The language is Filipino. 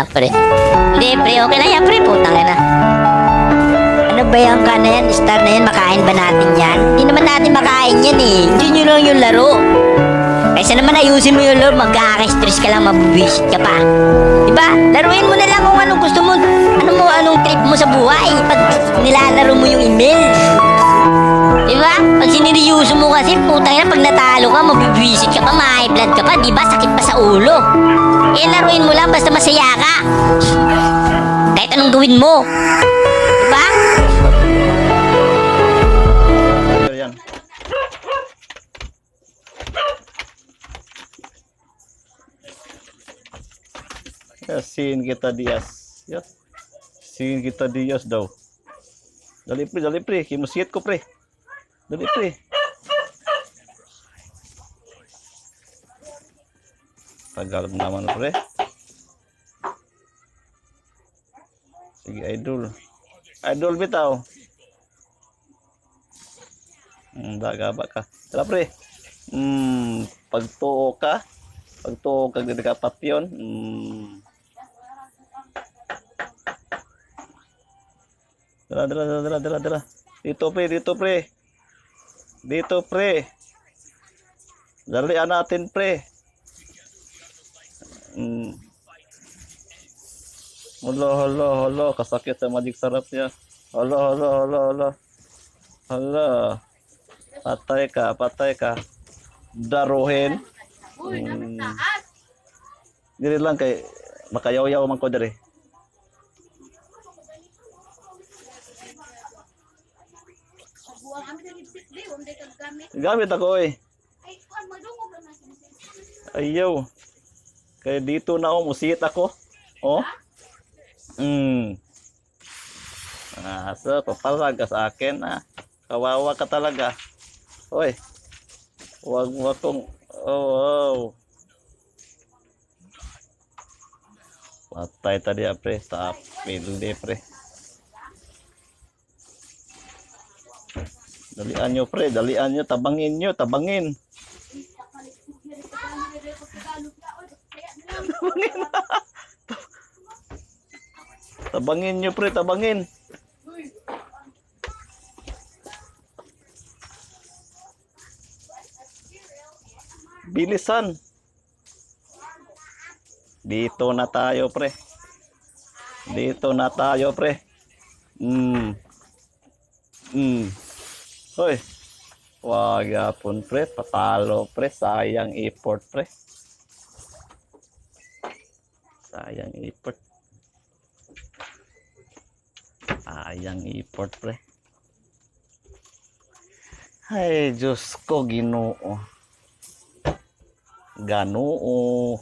pre. Hindi, pre. Okay na yan, pre. Putang ina. Ano ba yung ka na yan? Star na yan? Makain ba natin yan? Hindi naman natin makain yan eh. Hindi nyo lang yung laro. Kaysa naman ayusin mo yung laro, magkaka-stress ka lang, mabubisit ka pa. Diba? Laruin mo na lang kung anong gusto mo. Anong trip mo sa buhay. Pag nilalaro mo yung email. Diba? Pag siniryoso mo kasi, putang ina, pag natalo ka, mabibisit ka pa, ma-high blood ka pa, diba? Sakit pa sa ulo. Eh, laruin mo lang, basta masaya ka. Kahit anong gawin mo. Diba? Yan. Sin kita Diaz. Yes. Sin kita Diaz daw. Dali pre. Kimusiit ko pre. Dali pre. Tagal naman pre. Sige idol. Idol bitaw. Dagaba ka. Tara pre. Pagtuo ka. Pagtuo ka dito ka papyon. Dala. Dito pre. Dalian natin pre. Hala. Kasakit sa magic sarap niya. Hala. Patay ka. Daruhin. Diri lang kay makayaw-yaw man ko diri. Gamit ako eh. Ayaw. Kaya dito na ako, musit ako. Oh. So, papalag ka sa akin. Kawawa ka talaga. Hoy. Wag mo akong... Oh. Patay tadi pre. Tapil di pre. Dalian nyo, tabangin. Tabangin nyo pre, tabangin. Bilisan. Dito na tayo pre. Hoy. Wag yapon pre, patalo pre, sayang effort pre. Sayang effort pre. Ay, Diyos ko, Ginoo. Ganoo.